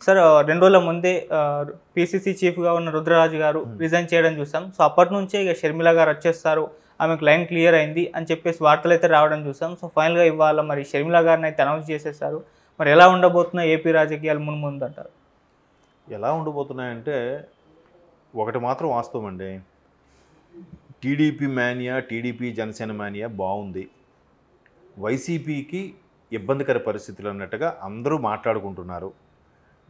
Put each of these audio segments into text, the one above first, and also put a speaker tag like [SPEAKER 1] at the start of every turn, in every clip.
[SPEAKER 1] Sir 2 రోజుల ముందే PCC చీఫ్‌గా ఉన్న రుద్రరాజు గారు రిజైన్ చేయడం చూసాం. సో అప్పటి నుంచే ఇక షర్మిల గారు వచ్చేస్తారు, ఆమెకు లైన్ క్లియర్ అయింది అని చెప్పేసి వార్తలైతే రావడం చూసాం. సో ఫైనల్‌గా ఇవాళ మరి షర్మిల గారిని అయితే అనౌన్స్ చేసేసారు. మరి ఎలా ఉండబోతున్నాయి ఏపీ రాజకీయాలు మున్ముందంటారు?
[SPEAKER 2] ఎలా ఉండబోతున్నాయంటే ఒకటి మాత్రం వాస్తవం అండి. TDP mania, TDP Janasena mania బాగుంది. వైసీపీకి ఇబ్బందికర పరిస్థితులు అన్నట్టుగా అందరూ మాట్లాడుకుంటున్నారు.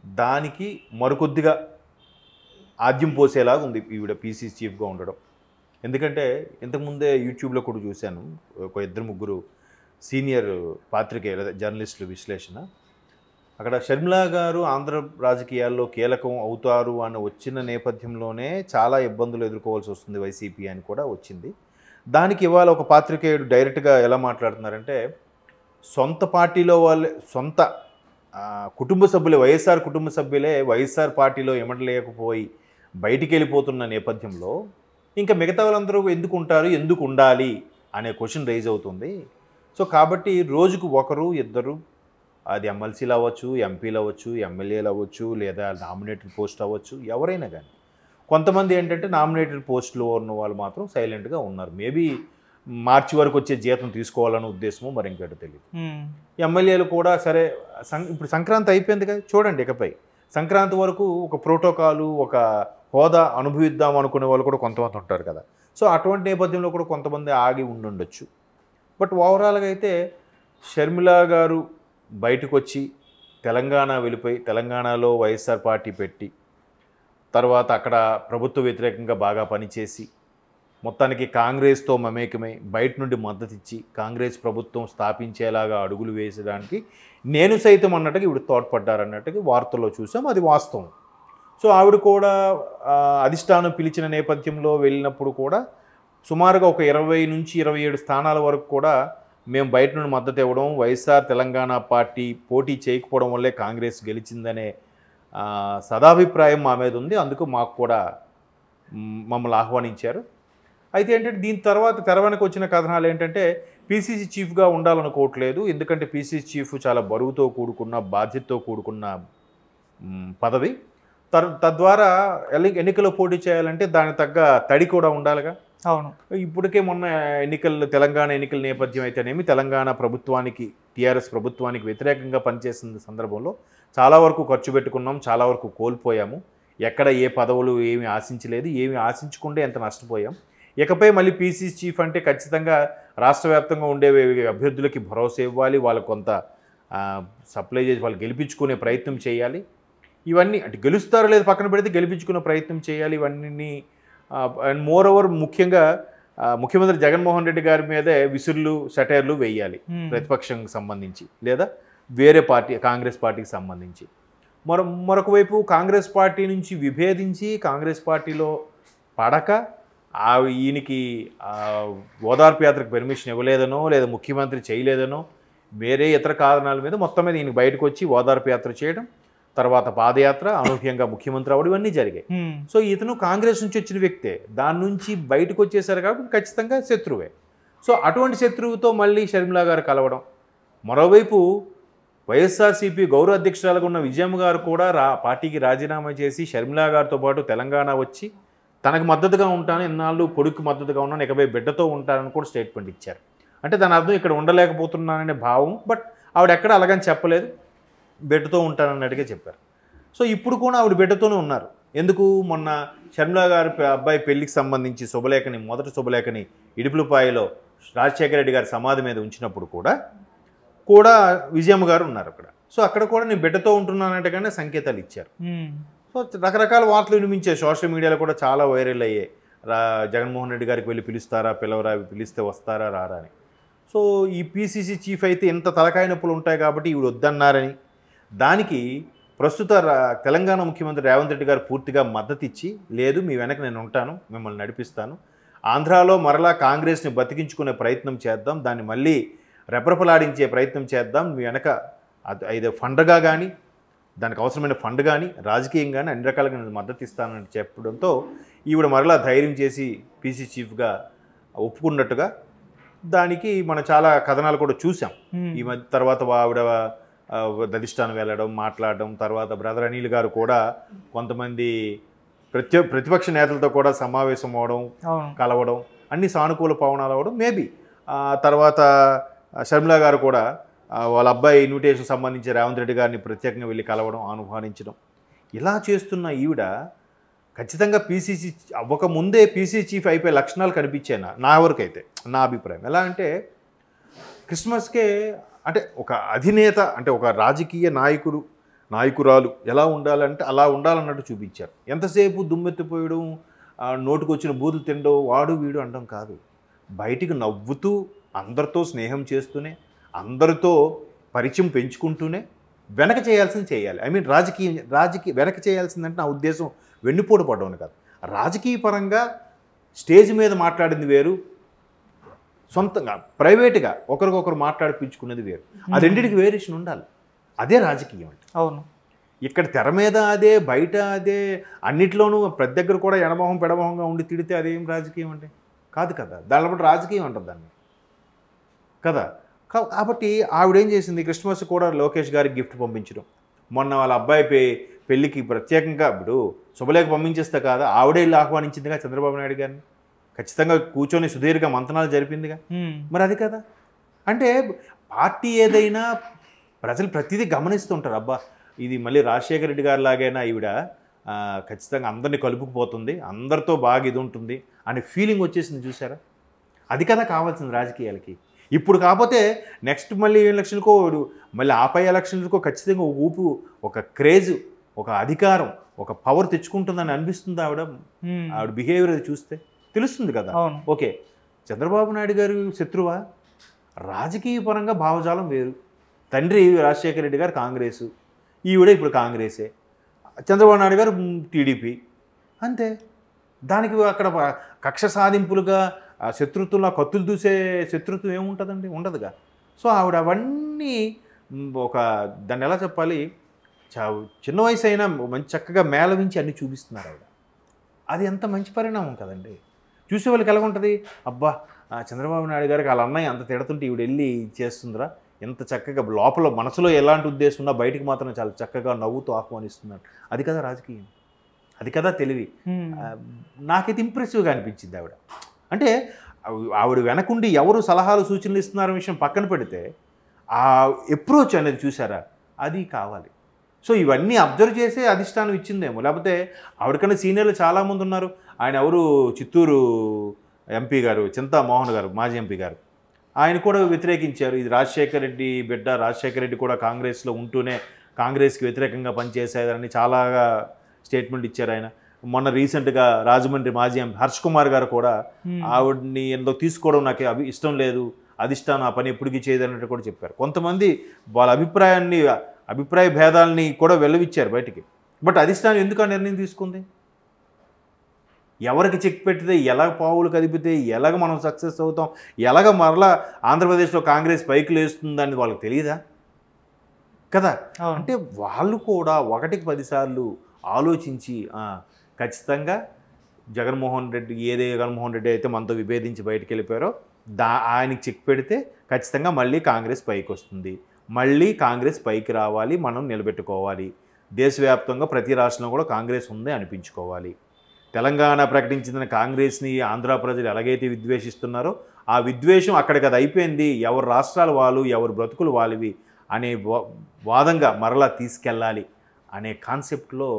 [SPEAKER 2] దానికి మరికొద్దిగా ఆద్యం పోసేలాగా ఉంది ఈవిడ పీసీ చీఫ్గా ఉండడం. ఎందుకంటే ఇంతకుముందే యూట్యూబ్లో కూడా చూశాను, ఒక 2-3 సీనియర్ పాత్రికేయుల జర్నలిస్టుల విశ్లేషణ. అక్కడ షర్మిల గారు ఆంధ్ర రాజకీయాల్లో కీలకం అవుతారు అని వచ్చిన నేపథ్యంలోనే చాలా ఇబ్బందులు ఎదుర్కోవాల్సి వస్తుంది వైసీపీ అని కూడా వచ్చింది. దానికి ఇవాళ ఒక పాత్రికేయుడు డైరెక్ట్గా ఎలా మాట్లాడుతున్నారంటే, సొంత పార్టీలో వాళ్ళే, సొంత కుటుంబ సభ్యులే, వైఎస్ఆర్ కుటుంబ సభ్యులే వైఎస్ఆర్ పార్టీలో ఎమడలేకపోయి బయటికి వెళ్ళిపోతున్న నేపథ్యంలో ఇంకా మిగతా వాళ్ళందరూ ఎందుకు ఉంటారు, ఎందుకు ఉండాలి అనే క్వశ్చన్ రైజ్ అవుతుంది. సో కాబట్టి రోజుకు ఒకరు ఇద్దరు, అది ఎమ్మెల్సీలు అవ్వచ్చు, ఎంపీలు అవ్వచ్చు, ఎమ్మెల్యేలు అవ్వచ్చు, లేదా నామినేటెడ్ పోస్ట్ అవ్వచ్చు, ఎవరైనా కానీ కొంతమంది ఏంటంటే నామినేటెడ్ పోస్టులో ఉన్న వాళ్ళు మాత్రం సైలెంట్గా ఉన్నారు. మేబీ మార్చి వరకు వచ్చే జీతం తీసుకోవాలనే ఉద్దేశమో మరి ఇంకేటో తెలియదు. ఎమ్మెల్యేలు కూడా సరే, ఇప్పుడు సంక్రాంతి అయిపోయింది కదా, చూడండి ఇకపై సంక్రాంతి వరకు ఒక ప్రోటోకాలు, ఒక హోదా అనుభవిద్దాం అనుకునే వాళ్ళు కూడా కొంతమంది ఉంటారు కదా. సో అటువంటి నేపథ్యంలో కూడా కొంతమంది ఆగి ఉండుండొచ్చు. బట్ ఓవరాల్గా అయితే షర్మిల గారు బయటకు వచ్చి తెలంగాణ వెళ్ళిపోయి తెలంగాణలో వైఎస్ఆర్ పార్టీ పెట్టి తర్వాత అక్కడ ప్రభుత్వ వ్యతిరేకంగా బాగా పనిచేసి మొత్తానికి కాంగ్రెస్తో మమేకమై బయట నుండి మద్దతు ఇచ్చి కాంగ్రెస్ ప్రభుత్వం స్థాపించేలాగా అడుగులు వేసడానికి నేను సైతం అన్నట్టుగా ఇవిడ తోడ్పడ్డారన్నట్టుగా వార్తల్లో చూసాం. అది వాస్తవం. సో ఆవిడ కూడా అధిష్టానం పిలిచిన నేపథ్యంలో వెళ్ళినప్పుడు కూడా సుమారుగా ఒక 20 నుంచి 27 స్థానాల వరకు కూడా మేము బయట నుండి మద్దతు ఇవ్వడం, వైఎస్ఆర్ తెలంగాణ పార్టీ పోటీ చేయకపోవడం వల్లే కాంగ్రెస్ గెలిచిందనే సదాభిప్రాయం మా మీద ఉంది. అందుకు మాకు కూడా మమ్మల్ని ఆహ్వానించారు. అయితే ఏంటంటే దీని తర్వాత తెరవెనక వచ్చిన కథనాలు ఏంటంటే పీసీసీ చీఫ్గా ఉండాలనుకోవట్లేదు, ఎందుకంటే పీసీసీ చీఫ్ చాలా బరువుతో కూడుకున్న, బాధ్యతతో కూడుకున్న పదవి. తద్వారా ఎన్నికల్లో పోటీ చేయాలంటే దానికి తగ్గ తడి కూడా ఉండాలిగా.
[SPEAKER 1] అవును.
[SPEAKER 2] ఇప్పటికే మొన్న తెలంగాణ ఎన్నికల నేపథ్యం అయితేనేమి, తెలంగాణ ప్రభుత్వానికి, టీఆర్ఎస్ ప్రభుత్వానికి వ్యతిరేకంగా పనిచేసిన సందర్భంలో చాలా వరకు ఖర్చు పెట్టుకున్నాం, చాలా వరకు కోల్పోయాము. ఎక్కడ ఏ పదవులు ఏమి ఆశించలేదు, ఏమి ఆశించకుండా ఎంత నష్టపోయాం. ఇకపై మళ్ళీ పీసీసీ చీఫ్ అంటే ఖచ్చితంగా రాష్ట్ర వ్యాప్తంగా ఉండే అభ్యర్థులకి భరోసా ఇవ్వాలి, వాళ్ళకు కొంత సప్లై చేసి వాళ్ళు గెలిపించుకునే ప్రయత్నం చేయాలి. ఇవన్నీ అంటే గెలుస్తారో లేదు పక్కన పెడితే గెలిపించుకునే ప్రయత్నం చేయాలి. ఇవన్నీ అండ్ మోర్ ఓవర్ ముఖ్యంగా ముఖ్యమంత్రి జగన్మోహన్ రెడ్డి గారి మీదే విసురులు, సెటైర్లు వేయాలి ప్రతిపక్షంకి సంబంధించి, లేదా వేరే పార్టీ కాంగ్రెస్ పార్టీకి సంబంధించి. మరొక వైపు కాంగ్రెస్ పార్టీ నుంచి విభేదించి కాంగ్రెస్ పార్టీలో పడక ఈయనకి ఓదార్పు యాత్రకు పర్మిషన్ ఇవ్వలేదనో, లేదా ముఖ్యమంత్రి చేయలేదనో, వేరే ఇతర కారణాల మీద మొత్తం మీద ఈయన బయటకు వచ్చి ఓదార్పు యాత్ర చేయడం, తర్వాత పాదయాత్ర, అనూహ్యంగా ముఖ్యమంత్రి అవ్వడం, ఇవన్నీ జరిగాయి. సో ఇతను కాంగ్రెస్ నుంచి వచ్చిన వ్యక్తే, దాని నుంచి బయటకు వచ్చేసారు కాబట్టి ఖచ్చితంగా శత్రువే. సో అటువంటి శత్రువుతో మళ్ళీ షర్మిల గారు కలవడం. మరోవైపు వైఎస్ఆర్సీపీ గౌరవ అధ్యక్షురాలుగా ఉన్న విజయమ్మ గారు కూడా పార్టీకి రాజీనామా చేసి షర్మిల గారితో పాటు తెలంగాణ వచ్చి తనకు మద్దతుగా ఉంటాను, ఎన్నాళ్ళు కొడుకు మద్దతుగా ఉన్నాను, ఇకపై బిడ్డతో ఉంటానని కూడా స్టేట్మెంట్ ఇచ్చారు. అంటే దాని అర్థం ఇక్కడ ఉండలేకపోతున్నాననే భావం. బట్ ఆవిడ ఎక్కడ అలాగని చెప్పలేదు, బిడ్డతో ఉంటానన్నట్టుగా చెప్పారు. సో ఇప్పుడు కూడా ఆవిడ బిడ్డతోనే ఉన్నారు. ఎందుకు, మొన్న షర్మిల గారి అబ్బాయి పెళ్లికి సంబంధించి శుభలేఖని, మొదటి శుభలేఖని ఇడుపులపాయలో రాజశేఖర రెడ్డి గారి సమాధి మీద ఉంచినప్పుడు కూడా విజయమ్మ గారు ఉన్నారు అక్కడ. సో అక్కడ కూడా నేను బిడ్డతో ఉంటున్నానంటగానే సంకేతాలు ఇచ్చారు. సో రకరకాల వార్తలు వినిపించాయి, సోషల్ మీడియాలో కూడా చాలా వైరల్ అయ్యాయి. జగన్మోహన్ రెడ్డి గారికి వెళ్ళి పిలుస్తారా, పిలవరా, పిలిస్తే వస్తారా, రారా అని. సో ఈ పీసీసీ చీఫ్ అయితే ఇంత తలకాయ నొప్పులు ఉంటాయి కాబట్టి ఈవిడ వద్దన్నారని, దానికి ప్రస్తుత తెలంగాణ ముఖ్యమంత్రి రేవంత్ రెడ్డి గారు పూర్తిగా మద్దతు ఇచ్చి, లేదు మీ వెనక నేను ఉంటాను, మిమ్మల్ని నడిపిస్తాను, ఆంధ్రాలో మరలా కాంగ్రెస్ని బతికించుకునే ప్రయత్నం చేద్దాం, దాన్ని మళ్ళీ రెపరెపలాడించే ప్రయత్నం చేద్దాం, మీ వెనక అయితే ఫండ్గా కానీ, దానికి అవసరమైన ఫండ్ కానీ, రాజకీయం కానీ అన్ని రకాలుగా నేను మద్దతు ఇస్తానని చెప్పడంతో ఈవిడ మరలా ధైర్యం చేసి పీసీ చీఫ్గా ఒప్పుకున్నట్టుగా దానికి మనం చాలా కథనాలు కూడా చూసాం. ఈ మధ్య తర్వాత ఆవిడ అధిష్టానం వెళ్ళడం మాట్లాడడం, తర్వాత బ్రదర్ అనిల్ గారు కూడా కొంతమంది ప్రతిపక్ష నేతలతో కూడా సమావేశం అవడం, కలవడం, అన్ని సానుకూల పవనాలు అవ్వడం. మేబీ తర్వాత షర్మిల గారు కూడా వాళ్ళ అబ్బాయి ఇన్విటేషన్ సంబంధించి రేవంత్ రెడ్డి గారిని ప్రత్యేకంగా వెళ్ళి కలవడం, ఆహ్వానించడం, ఇలా చేస్తున్న ఈవిడ ఖచ్చితంగా పీసీసీ అవ్వకముందే పీసీసీ చీఫ్ అయిపోయే లక్షణాలు కనిపించాయి నా వరకైతే, నా అభిప్రాయం. ఎలా అంటే క్రిస్మస్కే అంటే ఒక అధినేత అంటే ఒక రాజకీయ నాయకురాలు ఎలా ఉండాలంటే అలా ఉండాలన్నట్టు చూపించారు. ఎంతసేపు దుమ్మెత్తిపోయడం, నోటుకు వచ్చిన బూతులు తినడం, వాడు వీడు అనడం కాదు, బయటికి నవ్వుతూ అందరితో స్నేహం చేస్తూనే, అందరితో పరిచయం పెంచుకుంటూనే వెనక చేయాల్సింది చేయాలి. ఐ మీన్ రాజకీయ వెనక చేయాల్సిందంటే నా ఉద్దేశం వెన్నుపోటు పడడం కాదు. రాజకీయ పరంగా స్టేజ్ మీద మాట్లాడింది వేరు, సొంతంగా ప్రైవేట్గా ఒకరికొకరు మాట్లాడిపించుకునేది వేరు. ఆ రెండింటికి వేరియేషన్ ఉండాలి. అదే రాజకీయం అంటే.
[SPEAKER 1] అవును.
[SPEAKER 2] ఇక్కడ తెర మీద అదే, బయట అదే, అన్నిట్లోనూ ప్రతి దగ్గర కూడా ఎడమొహం పెడమొహంగా ఉండి తిడితే అదేం రాజకీయం అంటే కాదు కదా. దానిలో బట్టి రాజకీయం అంటారు దాన్ని కదా. కాబట్టి ఆవిడేం చేసింది, క్రిస్మస్ కూడా లోకేష్ గారికి గిఫ్ట్ పంపించడం, మొన్న వాళ్ళ అబ్బాయి పెళ్ళికి ప్రత్యేకంగా ఇప్పుడు శుభలేఖ పంపించేస్తే కాదా, ఆవిడే వెళ్ళి ఆహ్వానించిందిగా చంద్రబాబు నాయుడు గారిని, ఖచ్చితంగా కూర్చొని సుదీర్ఘ మంతనాలు జరిపిందిగా. మరి అది కదా అంటే పార్టీ ఏదైనా ప్రజలు ప్రతిదీ గమనిస్తుంటారు. అబ్బా ఇది మళ్ళీ రాజశేఖర రెడ్డి గారి లాగైనా ఈవిడ ఖచ్చితంగా అందరినీ కలుపుకుపోతుంది, అందరితో బాగా ఇది ఉంటుంది అనే ఫీలింగ్ వచ్చేసింది చూసారా. అది కదా కావాల్సింది రాజకీయాలకి. ఇప్పుడు కాకపోతే నెక్స్ట్ మళ్ళీ ఎలక్షన్కో, మళ్ళీ ఆపై ఎలక్షన్లకో ఖచ్చితంగా ఒక ఊపు, ఒక క్రేజ్, ఒక అధికారం, ఒక పవర్ తెచ్చుకుంటుందని అనిపిస్తుంది ఆవిడ బిహేవియర్ అది చూస్తే తెలుస్తుంది కదా. ఓకే, చంద్రబాబు నాయుడు గారు శత్రువా? రాజకీయ పరంగా భావజాలం వేరు. తండ్రి రాజశేఖర రెడ్డి గారు కాంగ్రెసు, ఈవిడ ఇప్పుడు కాంగ్రెసే, చంద్రబాబు నాయుడు గారు టీడీపీ, అంతే. దానికి అక్కడ కక్ష సాధింపులుగా శత్రుత్వంలో కత్తులు దూసే శత్రుత్వం ఏముంటుందండి? ఉండదుగా. సో ఆవిడ అవన్నీ దాన్ని ఎలా చెప్పాలి, చిన్న వయసు అయినా మంచి చక్కగా మేళవించి అన్నీ చూపిస్తున్నారు ఆవిడ. అది ఎంత మంచి పరిణామం కదండి. చూసే వాళ్ళకి ఎలా ఉంటుంది, అబ్బా చంద్రబాబు నాయుడు గారికి వాళ్ళ అన్నయ్య అంత తిడుతుంటే ఈవిడ వెళ్ళి చేస్తుందిరా, ఎంత చక్కగా లోపల మనసులో ఎలాంటి ఉద్దేశం ఉన్నా బయటికి మాత్రం చాలా చక్కగా నవ్వుతూ ఆహ్వానిస్తున్నారు. అది కదా రాజకీయం, అది కదా తెలివి. నాకైతే ఇంప్రెసివ్గా అనిపించింది ఆవిడ. అంటే ఆవిడ వెనకుండి ఎవరు సలహాలు సూచనలు ఇస్తున్నారనే విషయం పక్కన పెడితే ఆ అప్రోచ్ అనేది చూసారా, అది కావాలి. సో ఇవన్నీ అబ్జర్వ్ చేసే అధిష్టానం ఇచ్చిందేమో, లేకపోతే ఆవిడకన్నా సీనియర్లు చాలామంది ఉన్నారు. ఆయన ఎవరు, చిత్తూరు ఎంపీ గారు చింతా మోహన్ గారు, మాజీ ఎంపీ గారు, ఆయన కూడా వ్యతిరేకించారు. ఇది రాజశేఖర రెడ్డి బిడ్డ, రాజశేఖర రెడ్డి కూడా కాంగ్రెస్లో ఉంటూనే కాంగ్రెస్కి వ్యతిరేకంగా పనిచేసేదని చాలాగా స్టేట్మెంట్ ఇచ్చారు ఆయన. మొన్న రీసెంట్గా రాజమండ్రి మాజీ ఎంపీ హర్ష్ కుమార్ గారు కూడా ఆవిడ్ని ఎందుకు తీసుకోవడం నాకు ఇష్టం లేదు, అధిష్టానం ఆ పని ఎప్పటికీ చేయదన్నట్టు కూడా చెప్పారు. కొంతమంది వాళ్ళ అభిప్రాయ భేదాలని కూడా వెల్లవిచ్చారు బయటికి. బట్ అధిష్టానం ఎందుకు ఆ నిర్ణయం తీసుకుంది? ఎవరికి చెక్ పెట్టితే, ఎలాగ పావులు కదిపితే ఎలాగ మనం సక్సెస్ అవుతాం, ఎలాగ మరలా ఆంధ్రప్రదేశ్లో కాంగ్రెస్ పైకి లేస్తుందని వాళ్ళకి తెలియదా కదా. అంటే వాళ్ళు కూడా 1కి 10 సార్లు ఆలోచించి ఖచ్చితంగా జగన్మోహన్ రెడ్డి అయితే మనతో విభేదించి బయటికి వెళ్ళిపోయారో ఆయనకి చెక్ పెడితే ఖచ్చితంగా మళ్ళీ కాంగ్రెస్ పైకి వస్తుంది, మళ్ళీ కాంగ్రెస్ పైకి రావాలి, మనం నిలబెట్టుకోవాలి, దేశవ్యాప్తంగా ప్రతి రాష్ట్రంలో కూడా కాంగ్రెస్ ఉంది అనిపించుకోవాలి. తెలంగాణ ప్రకటించిన కాంగ్రెస్ని ఆంధ్ర ప్రజలు ఎలాగైతే విద్వేషిస్తున్నారో ఆ విద్వేషం అక్కడికి అది అయిపోయింది, ఎవరు రాష్ట్రాలు వాళ్ళు, ఎవరు బ్రతుకులు వాళ్ళవి అనే వాదంగా మరలా తీసుకెళ్ళాలి అనే కాన్సెప్ట్లో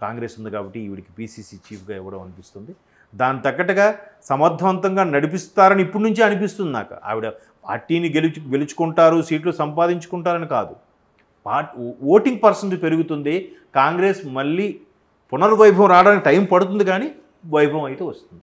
[SPEAKER 2] కాంగ్రెస్ ఉంది. కాబట్టి ఈవిడికి పీసీసీ చీఫ్గా ఇవ్వడం అనిపిస్తుంది. దాని తగ్గట్టుగా సమర్థవంతంగా నడిపిస్తారని ఇప్పటి నుంచే అనిపిస్తుంది నాకు. ఆవిడ పార్టీని గెలుచుకుంటారు, సీట్లు సంపాదించుకుంటారని కాదు, ఓటింగ్ పర్సెంట్ పెరుగుతుంది, కాంగ్రెస్ మళ్ళీ పునర్వైభవం రావడానికి టైం పడుతుంది, కానీ వైభవం అయితే వస్తుంది.